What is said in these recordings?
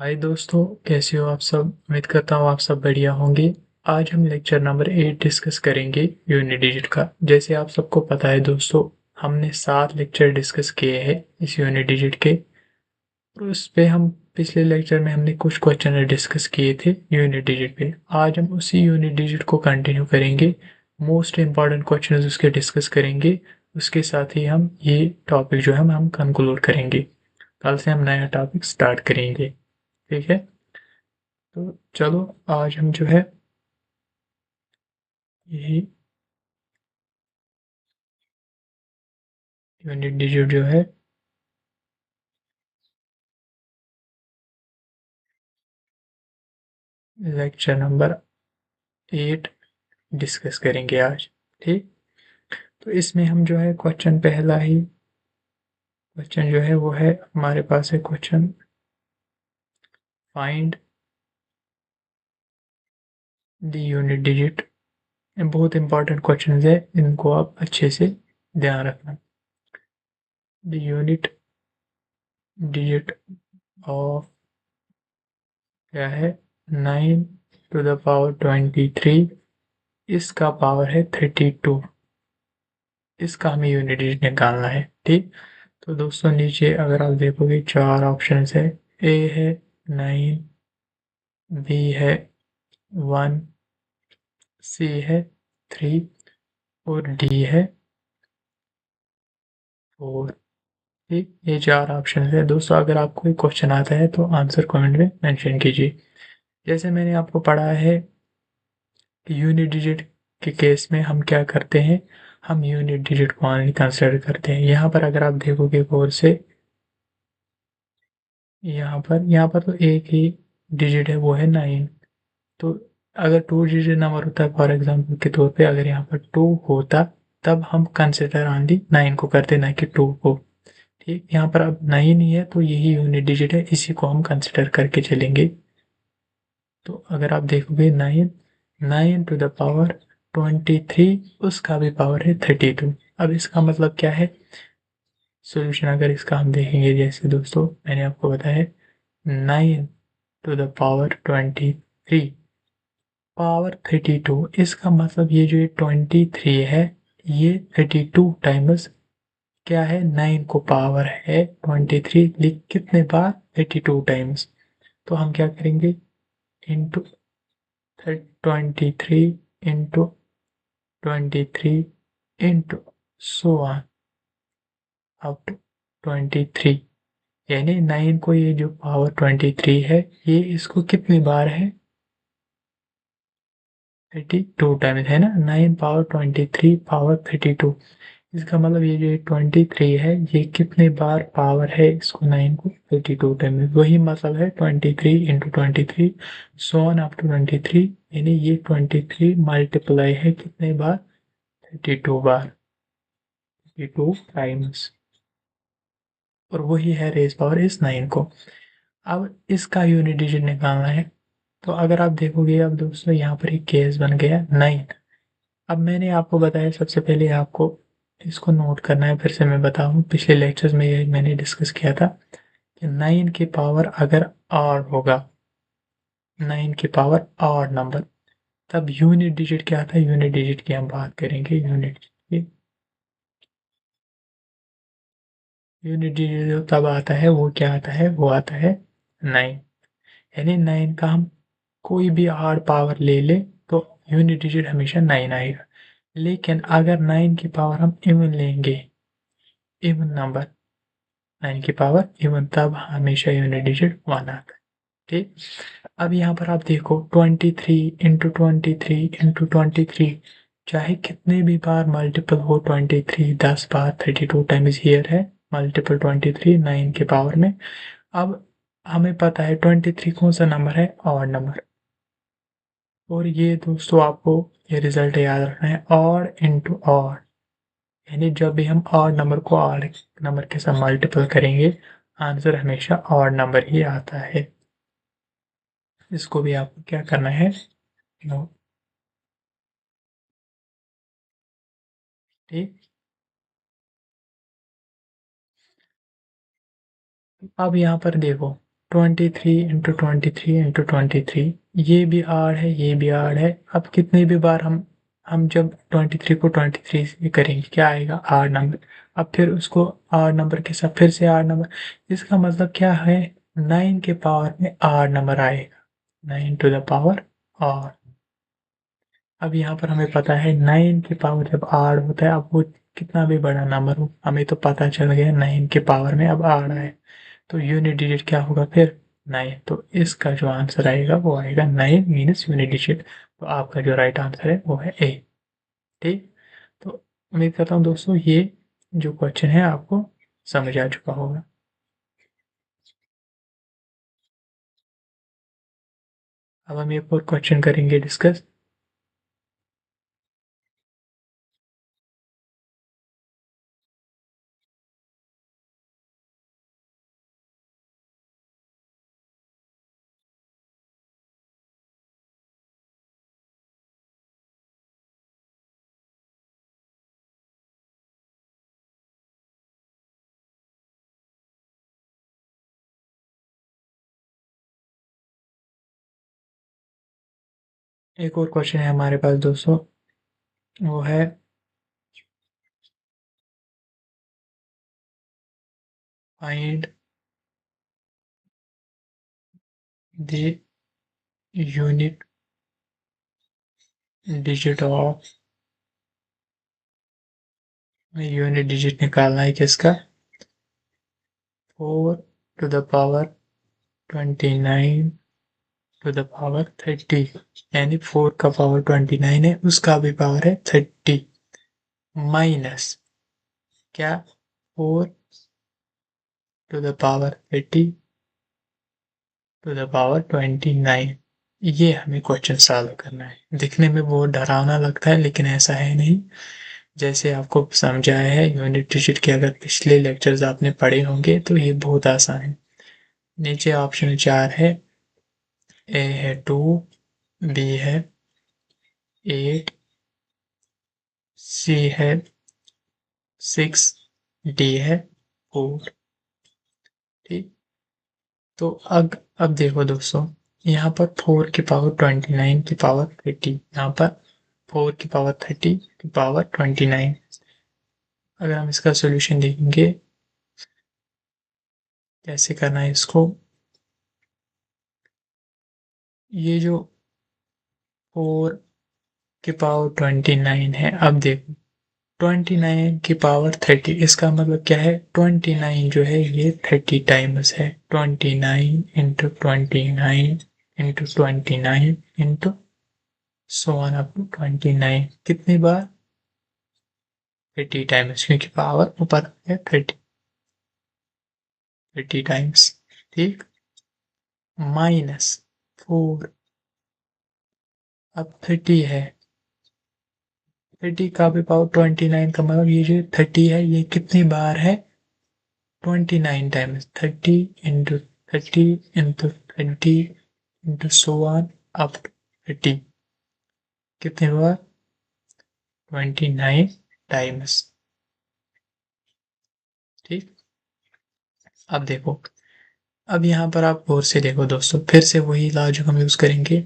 हाय दोस्तों, कैसे हो आप सब। उम्मीद करता हूँ आप सब बढ़िया होंगे। आज हम लेक्चर नंबर 8 डिस्कस करेंगे यूनिट डिजिट का। जैसे आप सबको पता है दोस्तों, हमने 7 लेक्चर डिस्कस किए हैं इस यूनिट डिजिट के। और उस पे हम पिछले लेक्चर में हमने कुछ क्वेश्चन डिस्कस किए थे यूनिट डिजिट पे। आज हम उसी यूनिट डिजिट को कंटिन्यू करेंगे। मोस्ट इम्पॉर्टेंट क्वेश्चन उसके डिस्कस करेंगे। उसके साथ ही हम ये टॉपिक जो है हम कंक्लूड करेंगे। कल से हम नया टॉपिक स्टार्ट करेंगे। ठीक है, तो चलो आज हम जो है यही यूनिट डिजिट जो है लेक्चर नंबर 8 डिस्कस करेंगे आज। ठीक, तो इसमें हम जो है क्वेश्चन पहला ही क्वेश्चन जो है वो है हमारे पास है question find the unit digit. बहुत इंपॉर्टेंट क्वेश्चन है, इनको आप अच्छे से ध्यान रखना। द यूनिट डिजिट ऑफ क्या है 9 to the power 23, इसका पावर है 32। इसका हमें यूनिट डिजिट निकालना है। ठीक, तो दोस्तों नीचे अगर आप देखोगे 4 ऑप्शन है। ए है 9, बी है 1, सी है 3 और डी है 4। ठीक, ये 4 ऑप्शन है दोस्तों। अगर आपको कोई क्वेश्चन आता है तो आंसर कमेंट में मेंशन कीजिए। जैसे मैंने आपको पढ़ा है कि यूनिट डिजिट के केस में हम क्या करते हैं, हम यूनिट डिजिट को ऑनली कंसिडर करते हैं। यहाँ पर अगर आप देखोगे गौर से, यहाँ पर तो एक ही डिजिट है, वो है 9। तो अगर 2 डिजिट नंबर होता है, फॉर एग्जांपल के तौर पे अगर यहाँ पर 2 होता, तब हम कंसिडर ओनली 9 को करते, ना कि 2 को। ठीक, यहाँ पर अब 9 ही है तो यही यूनिट डिजिट है, इसी को हम कंसिडर करके चलेंगे। तो अगर आप देखोगे 9, 9 to the power 23, उसका भी पावर है 32। अब इसका मतलब क्या है, सोल्यूशन अगर इसका हम देखेंगे, जैसे दोस्तों मैंने आपको बताया है 9 to the power 23 पावर 32। इसका मतलब ये जो ये 23 है, ये 32 टाइम्स क्या है 9 को पावर है 23, लिख कितने बार 32 टाइम्स। तो हम क्या करेंगे, into 23 into 23 into so on up to 23। यानी 9 को ये जो पावर 23 है, ये इसको कितनी बार है 32 टाइम्स है ना। 9 पावर 23 पावर 32। इसका मतलब ये जो 23 है, ये कितने बार पावर है इसको 9 को 32 टाइम्स। वही मतलब है 23 इंटू 23 सोन अप टू 23। यानी ये 23 मल्टीप्लाई है कितने बार 32 बार, 32 टाइम्स। और वही है रेज पावर इस 9 को। अब इसका यूनिट डिजिट निकालना है। तो अगर आप देखोगे, अब दोस्तों यहाँ पर एक केस बन गया 9। अब मैंने आपको बताया, सबसे पहले आपको इसको नोट करना है। फिर से मैं बताऊं, पिछले लेक्चर्स में ये मैंने डिस्कस किया था कि 9 की पावर अगर ऑड होगा, 9 की पावर ऑड नंबर, तब यूनिट डिजिट क्या आता है। यूनिट डिजिट की हम बात करेंगे। यूनिट डिजिट जो तब आता है वो क्या आता है, वो आता है 9। यानी 9 का हम कोई भी ऑड पावर ले ले तो यूनिट डिजिट हमेशा 9 आएगा। लेकिन अगर 9 की पावर हम इवन लेंगे, इवन नंबर 9 की पावर इवन, तब हमेशा यूनिट डिजिट 1 आता है। ठीक, अब यहाँ पर आप देखो 23 इंटू 23 इंटू 23, चाहे कितने भी बार मल्टीपल हो 23, 10 बार 32 टाइम्स हियर है मल्टीपल 23 9 के पावर में। अब हमें पता है 23 कौन सा नंबर है, ऑड नंबर। और ये दोस्तों आपको ये रिजल्ट याद रखना है, ऑड इंटू ऑड। यानी जब भी हम ऑड नंबर को ऑड नंबर के साथ मल्टीपल करेंगे, आंसर हमेशा ऑड नंबर ही आता है। इसको भी आपको क्या करना है, नोट। ठीक, अब यहाँ पर देखो 23 इंटू 23 इंटू 23, ये भी आड़ है, ये भी आड़ है। अब कितनी भी बार हम जब 23 को 23 से करेंगे क्या आएगा, आड़ नंबर। अब फिर उसको आड़ नंबर के साथ फिर से आड़ नंबर, इसका मतलब क्या है, 9 के पावर में आड़ नंबर आएगा, 9 टू द पावर आड़। अब यहाँ पर हमें पता है 9 की पावर जब आड़ होता है, अब वो कितना भी बड़ा नंबर हो, हमें तो पता चल गया 9 के पावर में अब आड़ है, तो यूनिट डिजिट क्या होगा फिर, 9। तो इसका जो आंसर आएगा वो आएगा 9 मीनस यूनिट डिजिट। तो आपका जो राइट आंसर है वो है ए। ठीक, तो उम्मीद करता हूँ दोस्तों ये जो क्वेश्चन है आपको समझ आ चुका होगा। अब हम एक और क्वेश्चन करेंगे डिस्कस। एक और क्वेश्चन है हमारे पास दोस्तों, वो है find the unit digit of, unit digit निकालना है किसका, 4 to the power 29 to the power 30, यानी 4 का पावर 29 है, उसका भी पावर है 30, माइनस क्या, 4 to the power 30 to the power 29। ये हमें क्वेश्चन सॉल्व करना है। दिखने में बहुत डरावना लगता है लेकिन ऐसा है नहीं। जैसे आपको समझाया है यूनिट डिजिट के, अगर पिछले लेक्चर्स आपने पढ़े होंगे तो ये बहुत आसान है। नीचे ऑप्शन 4 है, ए है 2, बी है 8, सी है 6, डी है 4। ठीक, तो अब देखो दोस्तों, यहाँ पर 4 की पावर 29 की पावर 30, यहाँ पर 4 की पावर 30 की पावर 29। अगर हम इसका सोल्यूशन देखेंगे कैसे करना है इसको, ये जो 4 की पावर 29 है, अब देखो 29 की पावर 30, इसका मतलब क्या है, 29 जो है ये 30 टाइम्स है, 29 into 29 into 29 into so on up to 29, कितनी बार, 30 टाइम्स, क्योंकि पावर ऊपर है 30 टाइम्स। ठीक, माइनस 4, अब 30 है, 30 का भी पावर 29 का मतलब ये जो 30 है ये कितनी बार है, 29 times, 30 into 30 into 20 into so on up to 30, कितने बार, 29 टाइम्स। ठीक, अब देखो, अब यहाँ पर आप गौर से देखो दोस्तों, फिर से वही लॉजिक हम यूज करेंगे,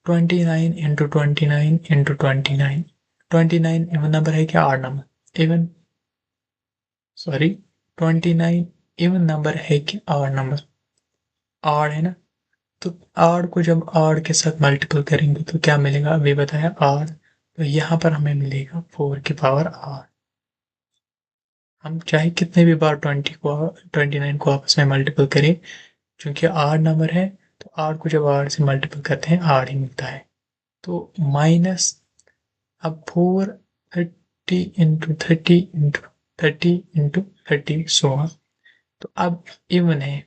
29 इंटू 29 इंटू 29, 29 इवन नंबर है क्या, odd number, even, sorry 29 even number है कि आड नंबर, आड है ना। तो आड़ को जब आड़ के साथ मल्टीपल करेंगे तो क्या मिलेगा, अभी बताया आड़, तो यहाँ पर हमें मिलेगा 4 की पावर आर। हम चाहे कितने भी बार 29 को आपस में मल्टीपल करें, क्योंकि आर नंबर है तो आर को जब आर से मल्टीपल करते हैं आर ही मिलता है। तो माइनस, अब 4 30 इंटू 30 इंटू 30 इंटू 30 16, तो अब इवन है,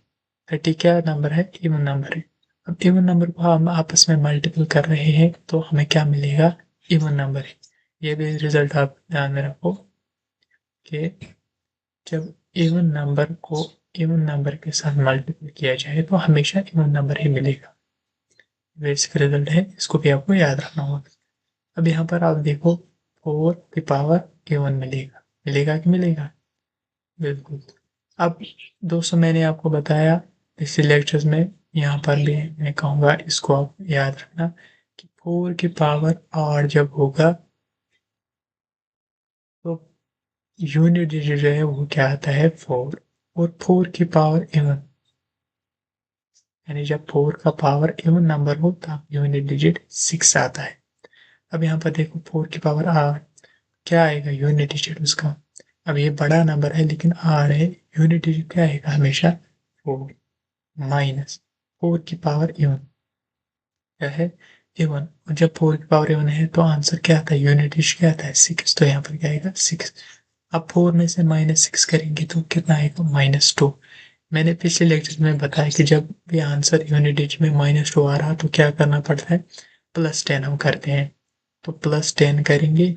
30 क्या नंबर है, इवन नंबर है। अब इवन नंबर को हम आपस में मल्टीपल कर रहे हैं तो हमें क्या मिलेगा, इवन नंबर है। ये भी रिजल्ट आप ध्यान में रखो कि जब इवन नंबर को इवन नंबर के साथ मल्टीपल किया जाए तो हमेशा इवन नंबर ही मिलेगा। बेसिक रिजल्ट है, इसको भी आपको याद रखना होगा। अब यहाँ पर आप देखो 4 की पावर इवन मिलेगा, मिलेगा कि मिलेगा, बिल्कुल। अब दोस्तों मैंने आपको बताया पिछले लेक्चर्स में, यहाँ पर भी मैं कहूँगा इसको आप याद रखना कि 4 की पावर 8 जब होगा तो यूनिट डिजिट जो है वो क्या आता है 4, और 4 की पावर इवन, यानी जब 4 का पावर इवन नंबर हो तब यूनिट डिजिट 6 आता है। अब यहाँ पर देखो 4 की पावर 8 क्या आएगा यूनिट डिजिट उसका। अब ये बड़ा नंबर है लेकिन आर है, यूनिट डिजिट क्या आएगा हमेशा 4 माइनस 4 की पावर इवन क्या है इवन, और जब 4 की पावर इवन है तो आंसर क्या आता है यूनिट डिजिट क्या आता है 6, तो यहाँ पर क्या आएगा 6। अब 4 में से -6 करेंगे तो कितना आएगा -2। मैंने पिछले लेक्चर में बताया कि जब भी आंसर यूनिट डिजिट में -2 आ रहा तो क्या करना पड़ता है, +10 हम करते हैं, तो +10 करेंगे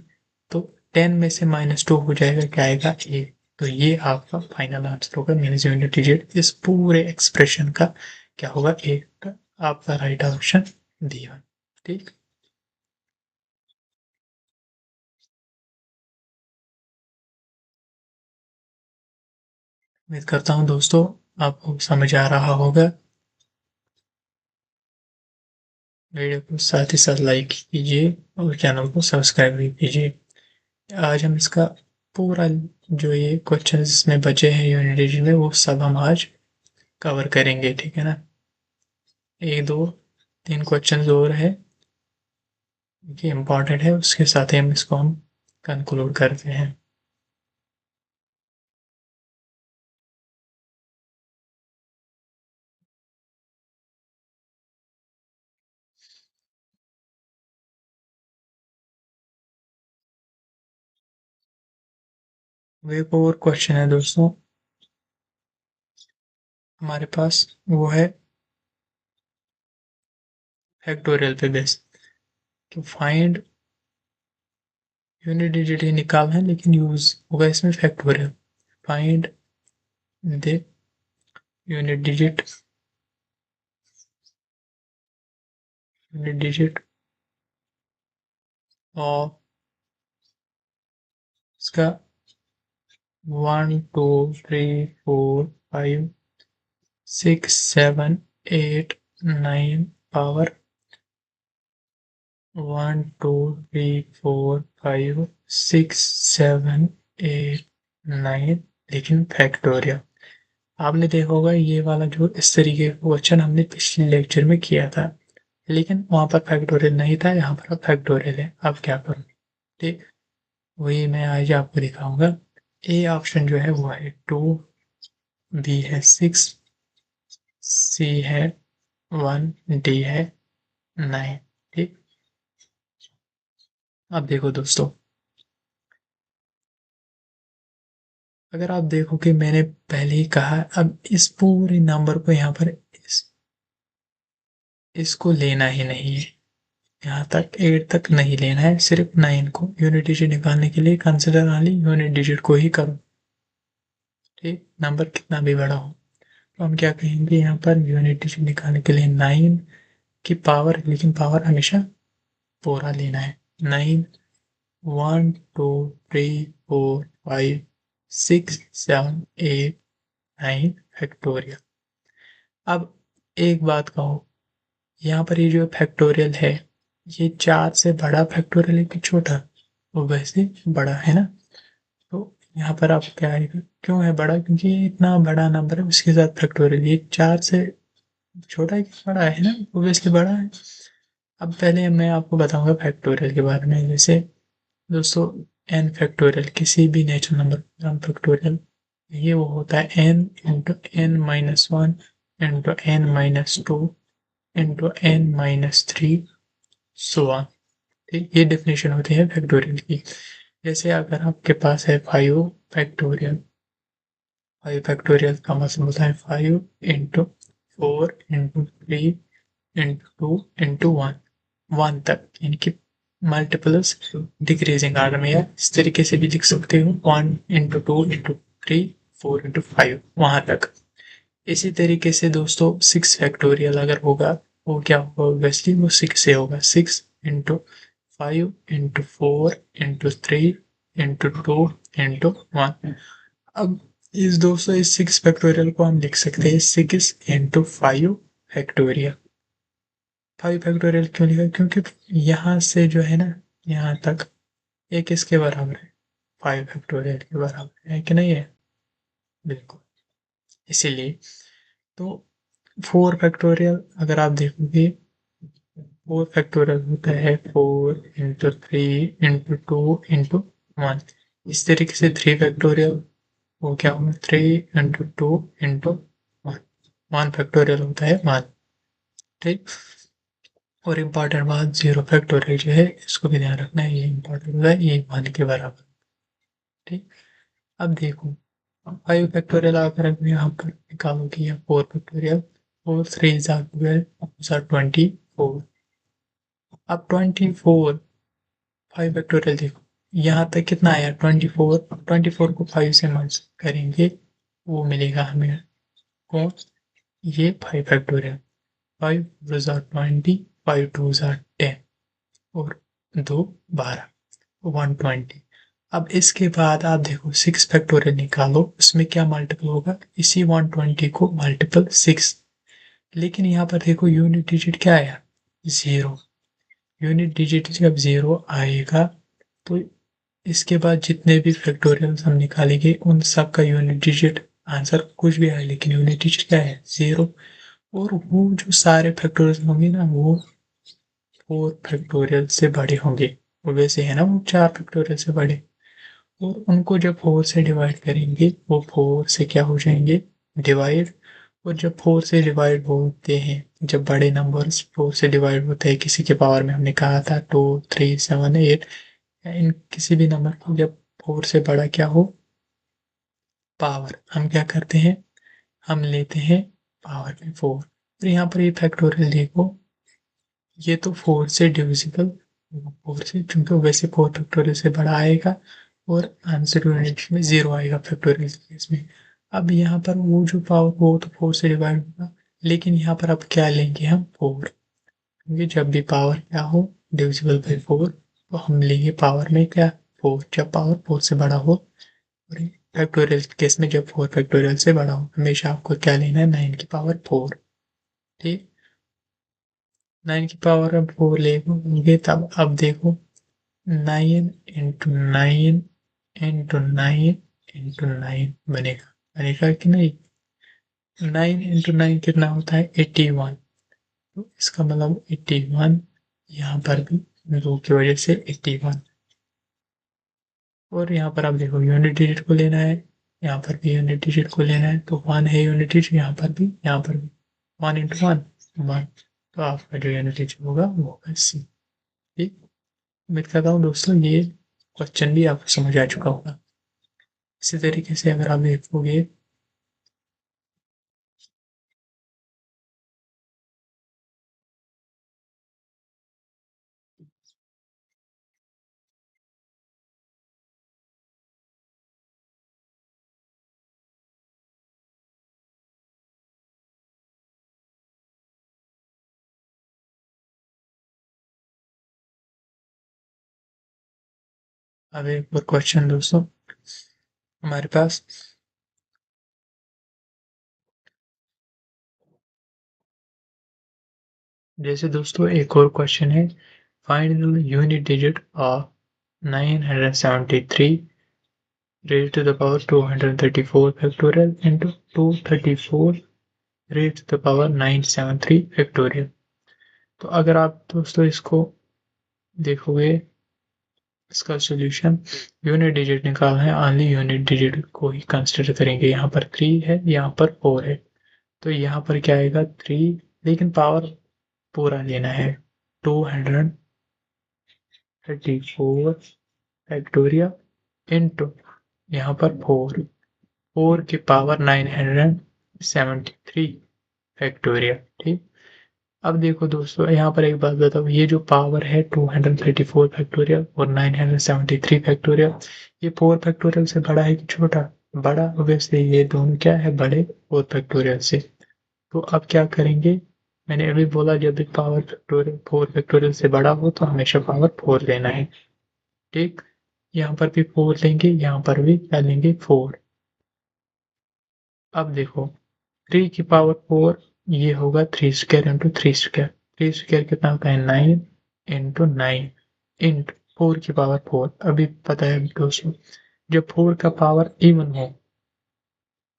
तो 10 में से -2 हो जाएगा, क्या आएगा 1। तो ये आपका फाइनल आंसर होगा, मीन्स यूनिट डिजिट इस पूरे एक्सप्रेशन का क्या होगा 1। आपका राइट ऑप्शन डी वन। ठीक, उम्मीद करता हूँ दोस्तों आपको समझ आ रहा होगा। वीडियो को साथ ही साथ लाइक कीजिए और चैनल को सब्सक्राइब भी कीजिए। आज हम इसका पूरा जो ये क्वेश्चन इसमें बचे हैं यूनिट डिजिट में वो सब हम आज कवर करेंगे, ठीक है ना। 1 2 3 क्वेश्चन और है ये इम्पॉर्टेंट है, उसके साथ ही हम इसको हम कंक्लूड करते हैं। एक और क्वेश्चन है दोस्तों हमारे पास, वो है फैक्टोरियल पे बेस, तो फाइंड यूनिट डिजिट ही निकालना है लेकिन यूज होगा इसमें factorial. Find the unit digit और इसका 1 2 3 4 5 6 7 8 9 पावर 1 2 3 4 5 6 7 8 9, लेकिन फैक्टोरियल। आपने देखा होगा ये वाला जो इस तरीके का क्वेश्चन हमने पिछले लेक्चर में किया था, लेकिन वहां पर फैक्टोरियल नहीं था, यहाँ पर अब फैक्टोरियल है। अब क्या करूँ, ठीक, वही मैं आज आपको दिखाऊंगा। ए ऑप्शन जो है वो है 2, बी है 6, सी है 1, डी है 9। ठीक, अब देखो दोस्तों, अगर आप देखो कि मैंने पहले ही कहा, अब इस पूरे नंबर को यहाँ पर इसको लेना ही नहीं है, यहाँ तक 8 तक नहीं लेना है, सिर्फ 9 को यूनिट डिजिट निकालने के लिए कंसिडर वाली यूनिट डिजिट को ही करो। ठीक, नंबर कितना भी बड़ा हो तो हम क्या कहेंगे, यहाँ पर यूनिट डिजिट निकालने के लिए 9 की पावर, लेकिन पावर हमेशा पूरा लेना है। 9 1 2 3 4 5 6 7 8 9 फैक्टोरियल। अब एक बात कहो, यहाँ पर ये जो फैक्टोरियल है ये 4 से बड़ा फैक्टोरियल है कि छोटा, वो वैसे बड़ा है ना। तो यहाँ पर आप क्या आएगा, क्यों है बड़ा, क्योंकि ये इतना बड़ा नंबर है उसके साथ फैक्टोरियल, ये 4 से छोटा है कि बड़ा है ना, ओबियसली बड़ा है। अब पहले मैं आपको बताऊंगा फैक्टोरियल के बारे में। जैसे दोस्तों एन फैक्टोरियल, किसी भी नेचुरल नंबर का फैक्टोरियल, ये वो होता है n into n minus one into n minus two into n minus three, so on. ठीक, ये डेफिनेशन होती है फैक्टोरियल की। जैसे अगर आपके पास है 5 फैक्टोरियल, 5 फैक्टोरियल का मतलब होता है 5 इंटू 4 इंटू 3 इंटू 2 इंटू 1, 1 तक, यानी कि मल्टीपल्स डिक्रीजिंग आर्डर में है। इस तरीके से भी लिख सकते हो 1 इंटू 2 इंटू 3 4 इंटू 5, वहां तक। इसी तरीके से दोस्तों 6 फैक्टोरियल अगर होगा, वो क्या होगा, ऑब्वियसली वो 6 से होगा। 6 into 5 into 4 into 3 into 2 into 1। अब इस दोस्तों इस 6 फैक्टोरियल को हम लिख सकते हैं 6 इंटू 5 फैक्टोरियल। 5 फैक्टोरियल क्यों लिखा, क्योंकि यहाँ से जो है ना यहाँ तक एक इसके बराबर है, 5 फैक्टोरियल के बराबर है कि नहीं है, बिल्कुल। इसीलिए तो 4 फैक्टोरियल अगर आप देखोगे, 4 फैक्टोरियल होता है 4 इंटू 3 इंटू 2 इंटू 1। इस तरीके से 3 फैक्टोरियल वो क्या होगा, 3 इंटू 2 इंटू 1। 1 फैक्टोरियल होता है 1, ठीक। और इम्पॉर्टेंट बात, 0 फैक्टोरियल जो है इसको भी ध्यान रखना है, ये इम्पॉर्टेंट होता है, ये 1 के बराबर, ठीक। अब देखो 5 फैक्टोरियल अगर हम यहाँ पर निकालोगे या 4 फैक्टोरियल, 4 3 ज़ा 24। अब 24 5 फैक्टोरियल देखो, यहाँ तक कितना आया 24। 24 को 5 से मल्ट करेंगे, वो मिलेगा हमें कौन, ये 5 फैक्टोरियल। 5 ज़ा 20, 5 2 ज़ा 10 और 2 12, 120। अब इसके बाद आप देखो 6 फैक्टोरियल निकालो, उसमें क्या मल्टीपल होगा, इसी 120 को मल्टीपल 6। लेकिन यहाँ पर देखो यूनिट डिजिट क्या आया, 0। यूनिट डिजिट जब 0 आएगा तो इसके बाद जितने भी फैक्टोरियल हम निकालेंगे उन सब का यूनिट डिजिट आंसर कुछ भी आए, लेकिन यूनिट डिजिट क्या है, 0। और वो जो सारे फैक्टोरियल होंगे ना वो 4 फैक्टोरियल से बड़े होंगे। वो वैसे है ना, वो 4 फैक्टोरियल से बड़े, और उनको जब 4 से डिवाइड करेंगे वो 4 से क्या हो जाएंगे, डिवाइड। और जब 4 से डिवाइड होते हैं, जब बड़े नंबर्स 4 से डिवाइड होते हैं किसी के पावर में, हमने कहा था 2 3 7 8, इन किसी भी नंबर को जब 4 से बड़ा क्या हो, पावर, हम क्या करते हैं, हम लेते हैं पावर में 4। और यहाँ पर ये फैक्टोरियल देखो, ये तो 4 से डिविजिबल, 4 से, क्योंकि वैसे 4 फैक्टोरियल से बड़ा आएगा और आंसर यूनिट में 0 आएगा फैक्टोरियल केस में। अब यहाँ पर वो जो पावर वो तो 4 से डिवाइड होगा, लेकिन यहाँ पर अब क्या लेंगे हम, 4, क्योंकि जब भी पावर क्या हो, डिविजिबल बाई 4, तो हम लेंगे पावर में क्या, 4, जब पावर 4 से बड़ा हो। और फैक्टोरियल केस में जब 4 फैक्टोरियल से बड़ा हो, हमेशा आपको क्या लेना है, 9 की पावर 4, ठीक। 9 की पावर अब 4 लेंगे तब अब देखो 9 इंटू 9 इंटू 9 इंटू 9 बनेगा, बनेगा कि नहीं। 9 इंटू 9 कितना होता है, 81। तो इसका मतलब 81, यहाँ पर भी 2 की वजह से 81। और यहाँ पर आप देखो यूनिट डिजिट को लेना है, यहाँ पर भी यूनिट डिजिट को लेना है, तो 1 है यूनिट डिजिट, यहाँ पर भी, यहाँ पर भी 1 इंटू 1 1। तो आपका जो यूनिट डिजिट होगा वो होगा सी, ठीक। उम्मीद करता हूँ दोस्तों ये क्वेश्चन भी आपको समझ आ चुका होगा। इसी तरीके से अगर आप देखोगे, अब एक और क्वेश्चन दोस्तों हमारे पास, जैसे दोस्तों एक और क्वेश्चन है, find the unit digit of 973 raised to the power 234 factorial into 234 raised to the power 973 factorial. तो अगर आप दोस्तों इसको देखोगे, इसका सॉल्यूशन, यूनिट डिजिट निकालना है, ओनली यूनिट डिजिट को ही कंसिडर करेंगे। यहाँ पर 3 है, यहाँ पर 4 है, तो यहाँ पर क्या आएगा 3, लेकिन पावर पूरा लेना है, 234 फैक्टोरियल इंटू यहाँ पर 4, 4 की पावर 973 फैक्टोरियल, ठीक। अब देखो दोस्तों यहाँ पर एक बात बताओ, ये जो पावर है 234 फैक्टोरियल और 973 फैक्टोरियल, ये 4 फैक्टोरियल से बड़ा है कि छोटा, बड़ा। वैसे ये दोनों क्या है, बड़े 4 फैक्टोरियल से। तो अब क्या करेंगे, मैंने अभी बोला जब भी पावर फैक्टोरियल 4 फैक्टोरियल से बड़ा हो तो हमेशा पावर 4 लेना है, ठीक। यहाँ पर भी 4 लेंगे, यहाँ पर भी क्या लेंगे, 4। अब देखो 3 की पावर 4 ये होगा 3 स्क्वायर इंटू 3 स्क्वायर। 3 स्क्वायर कितना होता है 9 इंटू 9 इंटू 4 की पावर 4। अभी पता है दोस्तों जब 4 का पावर इवन हो,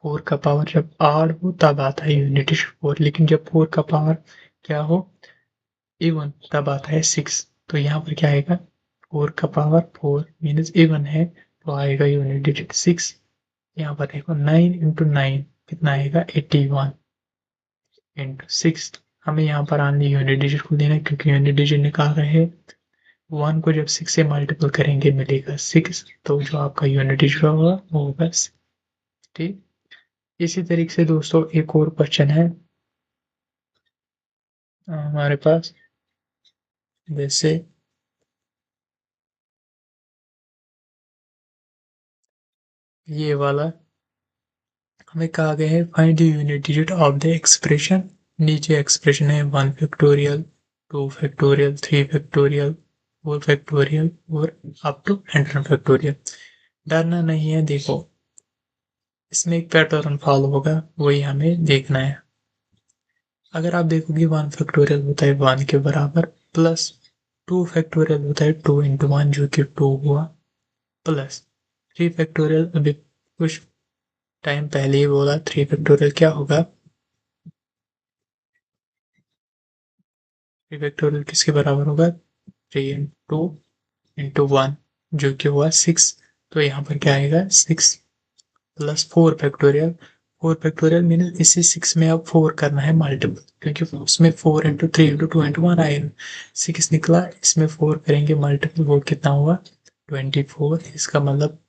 4 का पावर जब आड हो तब आता है यूनिट डिजिट 4, लेकिन जब 4 का पावर क्या हो इवन तब आता है 6। तो यहाँ पर क्या आएगा 4 का पावर 4 मीन्स इवन है तो आएगा यूनिट डिजिट 6। यहाँ पर देखो 9 इंटू 9 कितना आएगा 81 इंटू 6। हमें यहाँ पर आने यूनिट डिजिट को देना है क्योंकि यूनिट डिजिट निकाल रहे हैं। 1 को जब 6 से मल्टीपल करेंगे मिलेगा 6, तो जो आपका यूनिट डिजिट होगा वो होगा 6। ठीक, इसी तरीके से दोस्तों एक और क्वेश्चन है हमारे पास, जैसे ये वाला हमें कहा गया है find the unit digit of the expression. नीचे एक्सप्रेशन है 1 फैक्टोरियल 2 फैक्टोरियल 3 फैक्टोरियल 4 फैक्टोरियल और अप टू 100 फैक्टोरियल। डरना नहीं है, देखो इसमें एक पैटर्न फॉलो होगा वही हमें देखना है। अगर आप देखोगे 1 फैक्टोरियल होता है 1 के बराबर, प्लस 2 फैक्टोरियल होता है 2 इंटू 1 जो कि 2 हुआ, प्लस 3 फैक्टोरियल अभी कुछ टाइम पहले ही बोला 3 फैक्टोरियल क्या होगा, 3 फैक्टोरियल किसके बराबर होगा 3 इंटू 1 जो कि हुआ 6। तो यहाँ पर क्या आएगा 6 प्लस 4 फैक्टोरियल। 4 फैक्टोरियल मीन्स इसी 6 में अब 4 करना है मल्टीपल, क्योंकि उसमें 4 इंटू 3 इंटू 2 इंटू 1 आएगा, 6 निकला, इसमें 4 करेंगे मल्टीपल, वो कितना हुआ 24। इसका मतलब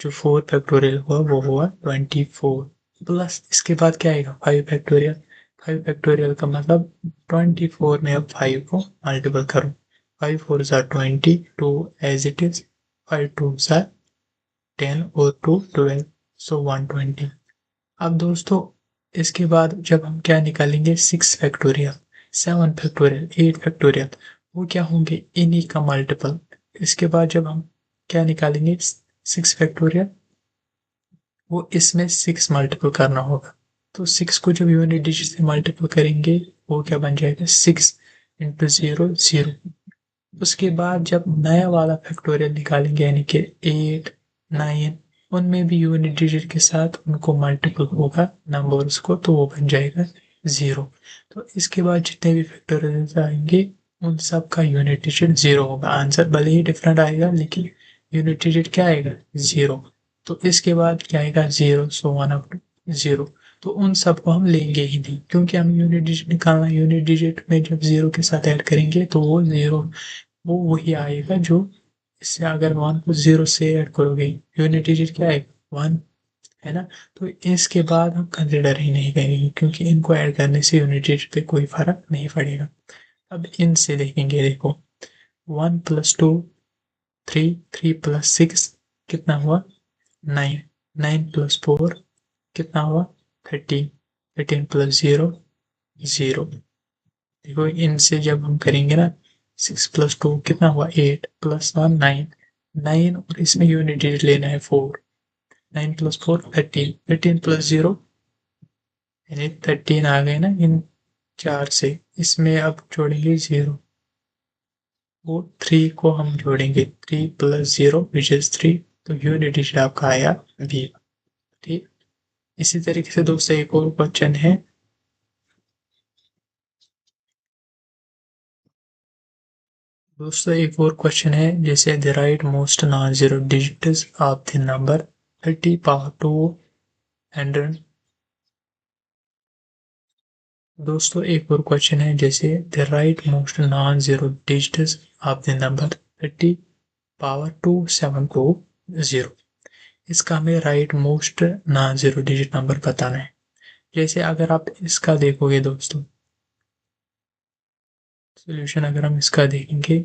जो 4 फैक्टोरियल हुआ वो हुआ 24, प्लस इसके बाद क्या आएगा 5 फैक्टोरियल। 5 फैक्टोरियल का मतलब 24 में अब 5 को मल्टीपल करो, 5 4 ज़ा 20, 2 एज इट इज, 5 2 ज़ा 10 और 2 12, सो 120। अब दोस्तों इसके बाद जब हम क्या निकालेंगे 6 फैक्टोरियल 7 फैक्टोरियल 8 फैक्टोरियल, वो क्या होंगे इन्हीं का मल्टीपल। इसके बाद जब हम क्या निकालेंगे 6 फैक्टोरियल, वो इसमें 6 मल्टीपल करना होगा। तो 6 को जब यूनिट डिजिट से मल्टीपल करेंगे वो क्या बन जाएगा 6 इंटू 0 0। उसके बाद जब नया वाला फैक्टोरियल निकालेंगे यानी कि 8 9, उनमें भी यूनिट डिजिट के साथ उनको मल्टीपल होगा नंबर्स को, तो वो बन जाएगा 0। तो इसके बाद जितने भी फैक्टोरियल आएंगे उन सब का यूनिट डिजिट 0 होगा। आंसर भले ही डिफरेंट आएगा लेकिन यूनिट डिजिट क्या आएगा 0। तो इसके बाद क्या आएगा 0, सो 1 अप टू 0। तो उन सबको हम लेंगे ही नहीं क्योंकि हम यूनिट डिजिट निकालना, यूनिट डिजिट में जब 0 के साथ ऐड करेंगे तो वो 0 वो वही आएगा जो इससे अगर 1 को 0 से ऐड करोगे यूनिट डिजिट क्या आएगा 1, है ना। तो इसके बाद हम कंसिडर ही नहीं करेंगे क्योंकि इनको ऐड करने से यूनिट डिजिट पे कोई फर्क नहीं पड़ेगा। अब इनसे देखेंगे, देखो 1 प्लस 2 3, 3 प्लस 6 कितना हुआ 9, 9 प्लस 4 कितना हुआ 13, 13 प्लस 0 0। देखो इनसे जब हम करेंगे ना 6 प्लस 2 कितना हुआ 8 प्लस 1 9, 9 और इसमें यूनिट डिजिट लेना है 4, 9 प्लस 4 13, 13 प्लस 0 यानी 13 आ गए ना इन चार से, इसमें अब जोड़ेंगे 0, वो 3 को हम जोड़ेंगे 3 प्लस 0 विच इज 3, तो यूनिट डिजिट आपका आया बी। ठीक, इसी तरीके से दोस्तों एक और क्वेश्चन है, दोस्तों एक और क्वेश्चन है जैसे the right most non zero digits of the number 30 power 200। दोस्तों एक और क्वेश्चन है जैसे the right most non zero digits of the number 30 power 270। इसका हमें right most non zero digit number बताना है। जैसे अगर आप इसका देखोगे दोस्तों सोल्यूशन, अगर हम इसका देखेंगे,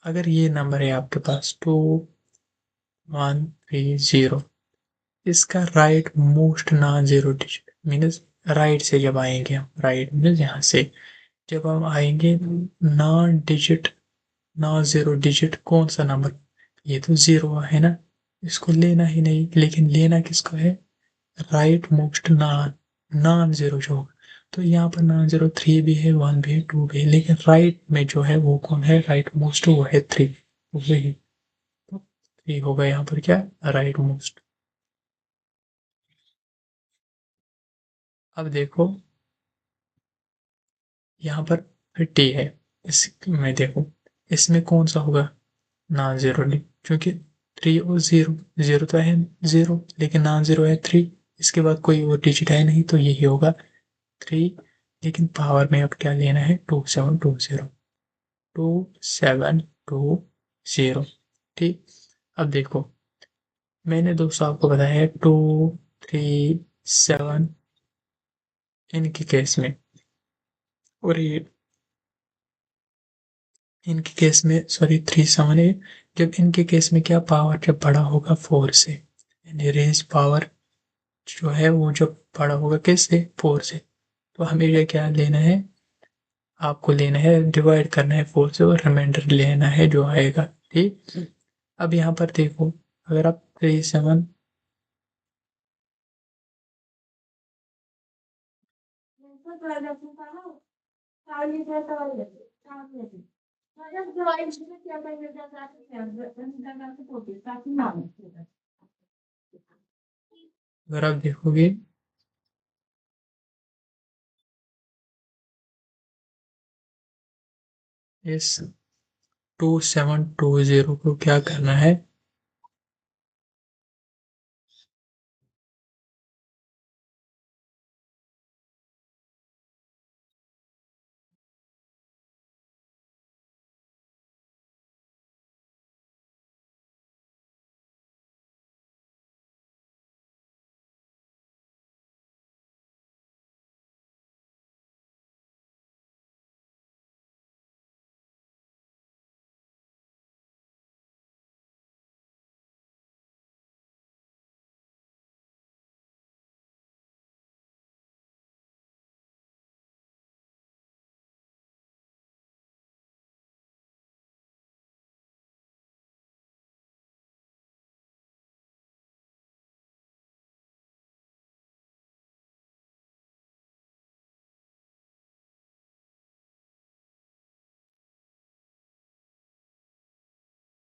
अगर ये नंबर है आपके पास 2130, इसका right most non zero digit means right से जब आएंगे हम, राइट मीन्स यहाँ से जब हम आएंगे non digit non zero digit कौन सा नंबर, ये तो जीरो है ना, इसको लेना ही नहीं, लेकिन लेना किसको है, राइट मोस्ट नॉन जीरो जो होगा। तो यहाँ पर नॉन जीरो 3 भी है, 1 भी है, 2 भी है, लेकिन राइट में जो है वो कौन है, राइट मोस्ट वो है 3, वही। तो 3 होगा यहाँ पर क्या, राइट मोस्ट। अब देखो यहाँ पर 50 है, इसमें देखो इसमें कौन सा होगा, नॉन जीरो ली, क्योंकि 3 और 0, 0 तो है 0, लेकिन नॉन जीरो है 3, इसके बाद कोई और डिजिट है नहीं, तो यही होगा 3। लेकिन पावर में अब क्या लेना है, 2720, 2720। ठीक। अब देखो मैंने दोस्तों आपको बताया है 237 इनके केस में, और ये इनके केस में सॉरी 378, जब इनके केस में क्या, पावर जब बड़ा होगा 4 से, यानी रेंज पावर जो है वो जब बड़ा होगा किससे, 4 से, तो हमें ये क्या लेना है, आपको लेना है डिवाइड करना है 4 से, और रिमाइंडर लेना है जो आएगा। ठीक। अब यहाँ पर देखो, अगर आप 37, अगर आप देखोगे इस 2720 को क्या करना है,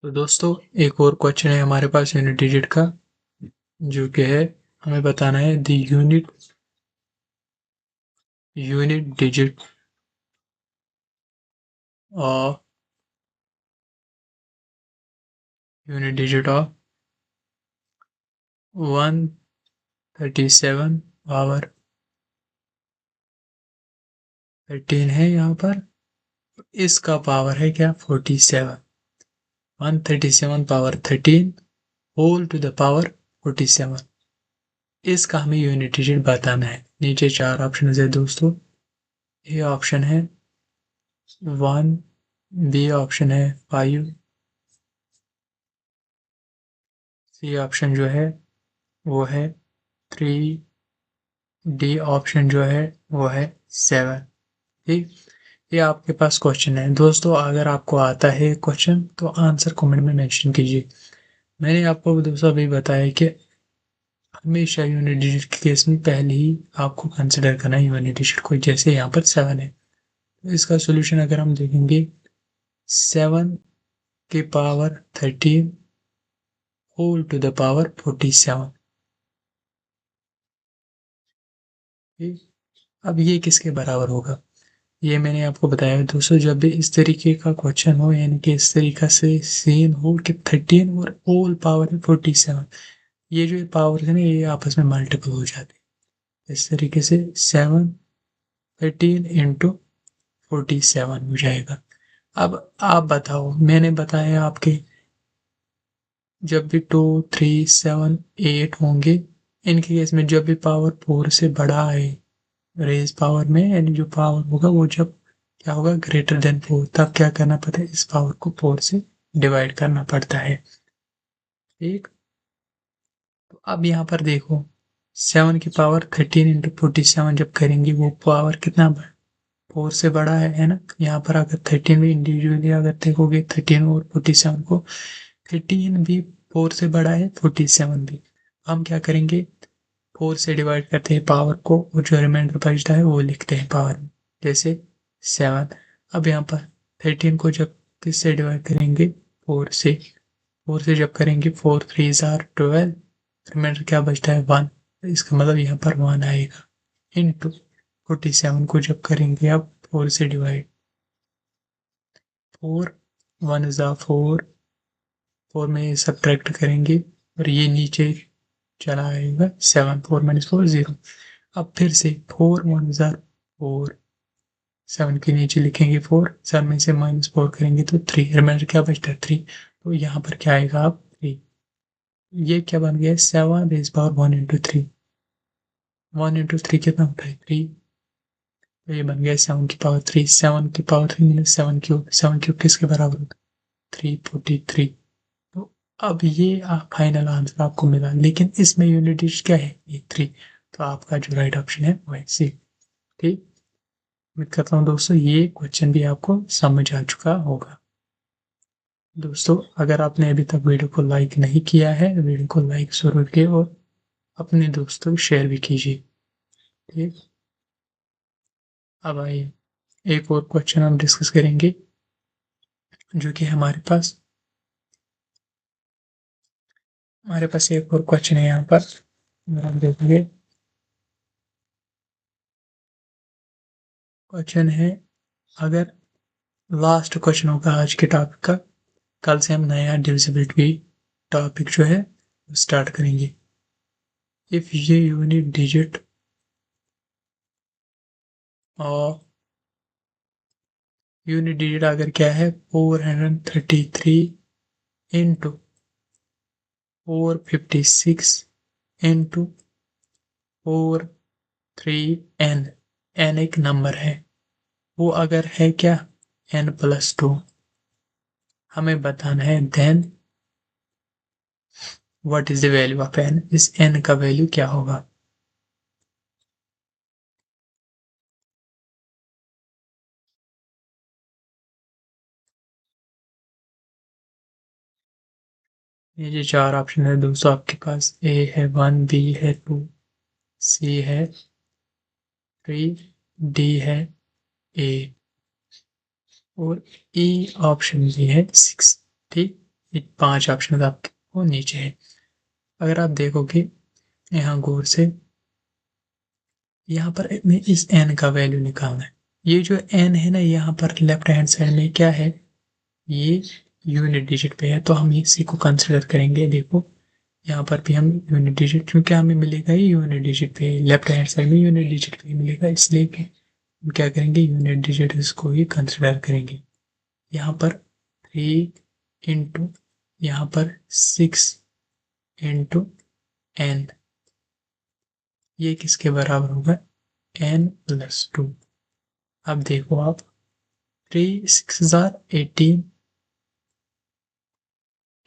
तो दोस्तों एक और क्वेश्चन है हमारे पास यूनिट डिजिट का, जो कि है हमें बताना है the unit digit of of 137 power 13 है यहाँ पर, इसका पावर है क्या, 47, 137 power 13 whole to the power 47, इसका हमें यूनिट डिजिट बताना है। नीचे 4 ऑप्शन है दोस्तों, ए ऑप्शन है 1, बी ऑप्शन है 5, सी ऑप्शन जो है वो है 3, डी ऑप्शन जो है वो है 7। ठीक। ये आपके पास क्वेश्चन है दोस्तों, अगर आपको आता है क्वेश्चन तो आंसर कमेंट में मेंशन कीजिए। मैंने आपको दोस्तों अभी बताया कि हमेशा यूनिट डिजिट के केस में पहले ही आपको कंसिडर करना है यूनिट डिजिट को, जैसे यहाँ पर 7 है, तो इसका सोल्यूशन अगर हम देखेंगे 7 के power 13 whole to the power 47। अब ये किसके बराबर होगा, ये मैंने आपको बताया दोस्तों, जब भी इस तरीके का क्वेश्चन हो, यानी कि इस तरीका से सीन हो कि 13 और होल पावर है 47, ये जो पावर है ना ये आपस में मल्टीपल हो जाते हैं, इस तरीके से 7 13 इंटू 47 हो जाएगा। अब आप बताओ, मैंने बताया आपके जब भी 2 3 7 8 होंगे, इनके केस में जब भी पावर 4 से बड़ा है रेज पावर में, यानी जो पावर होगा वो जब क्या होगा, ग्रेटर देन 4, तब क्या करना पड़ता है, इस पावर को 4 से डिवाइड करना पड़ता है। ठीक। तो अब यहाँ पर देखो 7 की पावर 13 इंटू 47 जब करेंगे, वो पावर कितना 4 से बड़ा है ना, यहाँ पर अगर 13 भी इंडिविजुअली अगर देखोगे 13 और 47 को, 13 भी 4 से बड़ा है 47 भी। हम क्या करेंगे, 4 से डिवाइड करते हैं पावर को और जो रिमाइंडर बचता है वो लिखते हैं पावर में, जैसे 7। अब यहाँ पर 13 को जब किससे डिवाइड करेंगे, 4 से जब करेंगे 4 3 जार 12, रिमाइंडर क्या बचता है 1, इसका मतलब यहाँ पर 1 आएगा। इंटू 47 को जब करेंगे अब 4 से डिवाइड, 4 1 ज़ा 4, 4 में सब्ट्रैक्ट करेंगे और ये नीचे चला आएगा 7, 4 माइनस 4 0। अब फिर से 4 1 ज़ा 4, 7 के नीचे लिखेंगे 4, 7 में से -4 करेंगे तो 3, रिमाइंडर क्या बचता है 3, तो यहाँ पर क्या आएगा अब 3। ये क्या बन गया, 7 रेज़ पावर 1 इंटू 3, 1 इंटू 3 कितना होता है 3, तो ये बन गया 7 की पावर 3, 7 की पावर 3 मीनस 7 क्यूब, 7 क्यूब किसके बराबर होता है 343। तो अब ये फाइनल आंसर आपको मिला, लेकिन इसमें यूनिट डिजिट क्या है, ये 3, तो आपका जो राइट ऑप्शन है वो है सी। ठीक, उम्मीद करता हूँ दोस्तों ये क्वेश्चन भी आपको समझ आ चुका होगा। दोस्तों अगर आपने अभी तक वीडियो को लाइक नहीं किया है, वीडियो को लाइक जरूर कीजिए और अपने दोस्तों को शेयर भी कीजिए। ठीक, अब आइए एक और क्वेश्चन हम डिस्कस करेंगे, जो कि हमारे पास एक और क्वेश्चन है यहाँ पर, अगर आप देखेंगे क्वेश्चन है, अगर लास्ट क्वेश्चन होगा आज के टॉपिक का, कल से हम नया डिविजिबिलिटी टॉपिक जो है स्टार्ट करेंगे। इफ ये यूनिट डिजिट और यूनिट डिजिट अगर क्या है 433 इंटू 456 इंटू 43n, n एक नंबर है, वो अगर है क्या n+2, हमें बताना है then what is the value of n, इस n का वैल्यू क्या होगा। ये जो 4 ऑप्शन है दोस्तों आपके पास, ए है 1, बी है 2, सी है 3, डी है ए और ई ऑप्शन भी है 6। ठीक, ये 5 ऑप्शन आपके वो नीचे है। अगर आप देखोगे यहाँ गौर से, यहाँ पर हमें इस n का वैल्यू निकालना है। ये जो n है ना, यहाँ पर लेफ्ट हैंड साइड में क्या है, ये यूनिट डिजिट पे है, तो हम इसी को कंसिडर करेंगे। देखो यहाँ पर भी हम यूनिट डिजिट, क्योंकि हमें मिलेगा ये यूनिट डिजिट पे, लेफ्ट हैंड साइड में यूनिट डिजिट पे मिलेगा, इसलिए कि हम क्या करेंगे यूनिट डिजिट इसको ही कंसिडर करेंगे। यहाँ पर 3 इंटू यहाँ पर 6 इंटू n, ये किसके बराबर होगा n+2। अब देखो आप 3 6 जार 18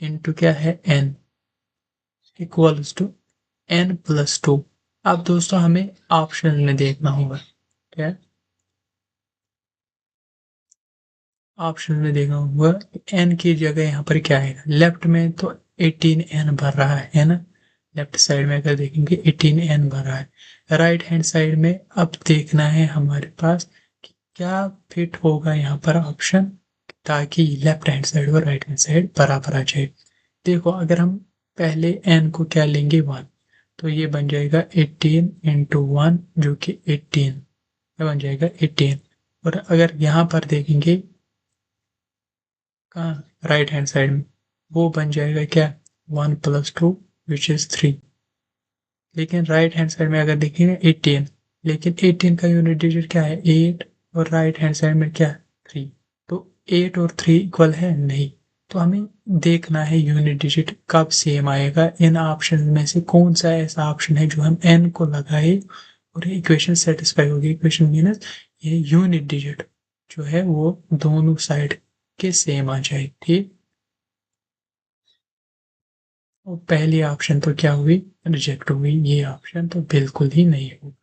इंटू क्या है n इक्वल्स टू n+2। अब दोस्तों हमें ऑप्शन में देखना होगा, क्या ऑप्शन में देखना होगा n की जगह यहाँ पर क्या है, लेफ्ट में तो 18n भर रहा है ना, लेफ्ट साइड में अगर देखेंगे 18n भर रहा है। राइट हैंड साइड में अब देखना है हमारे पास कि क्या फिट होगा यहाँ पर ऑप्शन, ताकि लेफ्ट हैंड साइड और राइट हैंड साइड बराबर आ जाए। देखो अगर हम पहले n को क्या लेंगे 1, तो ये बन जाएगा 18 इंटू 1 जो कि 18, ये बन जाएगा 18। और अगर यहाँ पर देखेंगे कहाँ, राइट हैंड साइड में, वो बन जाएगा क्या 1+2 विच इज 3। लेकिन राइट हैंड साइड में अगर देखेंगे 18, लेकिन 18 का यूनिट डिजिट क्या है 8 और राइट हैंड साइड में क्या 3, तो 8 और 3 इक्वल है नहीं। तो हमें देखना है यूनिट डिजिट कब सेम आएगा, इन ऑप्शन में से कौन सा ऐसा ऑप्शन है जो हम n को लगाए और इक्वेशन सेटिस्फाई होगी। इक्वेशन मीनस ये यूनिट डिजिट जो है वो दोनों साइड के सेम आ जाए। ठीक, और पहली ऑप्शन तो क्या हुई, रिजेक्ट हुई, ये ऑप्शन तो बिल्कुल ही नहीं होगा।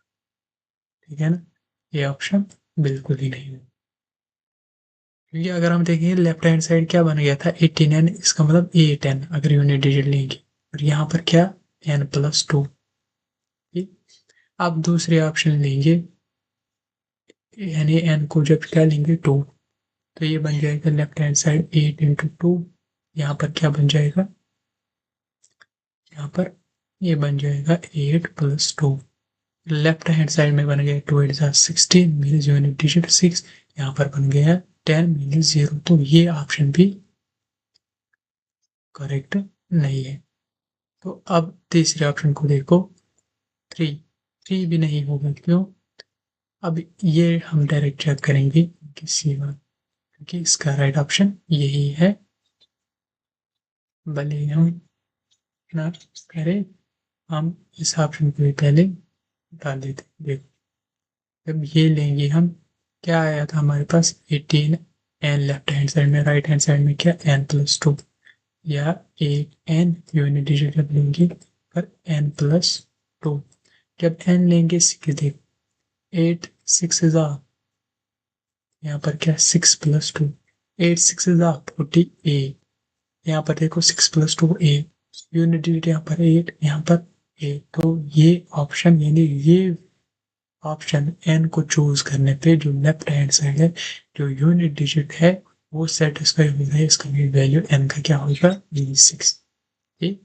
ठीक है ना, ये ऑप्शन बिल्कुल ही नहीं होगा। क्योंकि अगर हम देखेंगे लेफ्ट हैंड साइड क्या बन गया था 18n, इसका मतलब a10 अगर यूनिट डिजिट लेंगे, और यहाँ पर क्या n+2। आप दूसरे ऑप्शन लेंगे, यानी n को जब क्या लेंगे 2, तो ये बन जाएगा लेफ्ट हैंड साइड 8 × 2। यहाँ पर क्या बन जाएगा, यहाँ पर ये बन जाएगा 8+2। लेफ्ट हैंड साइड में बन गया 2 8 16 मीन्स यूनिट डिजिट 6। यहाँ पर बन गया 10 मीन्स 0। तो ये ऑप्शन भी करेक्ट नहीं है। तो अब तीसरे ऑप्शन को देखो, 3। 3 भी नहीं होगा, क्यों? अब ये हम डायरेक्ट चेक करेंगे कि C1, क्योंकि इसका राइट ऑप्शन यही है। भले ही हम ना करें, हम इस ऑप्शन को भी पहले डाल देते। देखो जब ये लेंगे हम, क्या आया था हमारे पास 18n लेफ्ट हैंड साइड में, राइट हैंड साइड में क्या n+2, या 8n यूनिट डिजिट जब लेंगे पर n+2। जब n लेंगे 6, देखो 8 6 यहाँ पर क्या 6+2, 8 6 48। यहाँ पर देखो 6+2 8, यूनिट डिजिट यहाँ पर 8, यहाँ पर 8। तो ये ऑप्शन, यानी ये ऑप्शन n को चूज करने पे जो लेफ्ट हैंड साइड है, जो यूनिट डिजिट है, वो सेटिस्फाई हो गया है। इसका भी वैल्यू n का क्या होगा 6। ठीक।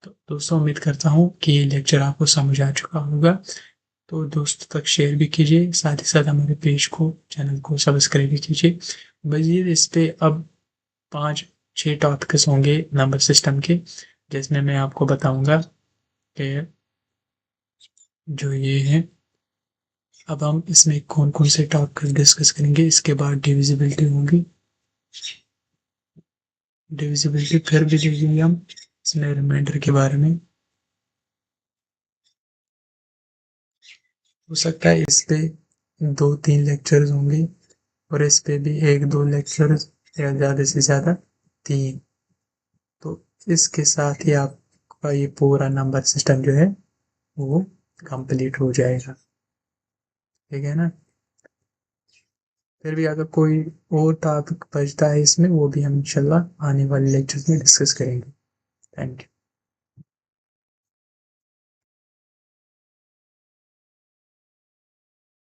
तो दोस्तों उम्मीद करता हूँ कि ये लेक्चर आपको समझ आ चुका होगा। तो दोस्तों तक शेयर भी कीजिए, साथ ही साथ हमारे पेज को, चैनल को सब्सक्राइब भी कीजिए। मजीद इस पे अब 5-6 टॉपिक्स होंगे नंबर सिस्टम के, जिसमें मैं आपको बताऊंगा कि जो ये है, अब हम इसमें कौन कौन से टॉपिक डिस्कस करेंगे। इसके बाद डिविजिबिलिटी होगी, डिविजिबिलिटी फिर भी देखेंगे हम इसमें रिमाइंडर के बारे में। हो सकता है इस पे 2-3 लेक्चर्स होंगे, और इस पे भी 1-2 लेक्चर्स, या ज़्यादा से ज़्यादा 3। तो इसके साथ ही आपका ये पूरा नंबर सिस्टम जो है वो कंप्लीट हो जाएगा। ठीक है ना? फिर भी अगर कोई और टॉपिक बचता है इसमें, वो भी हम इंशाल्लाह आने वाले लेक्चर्स में डिस्कस करेंगे। Thank you.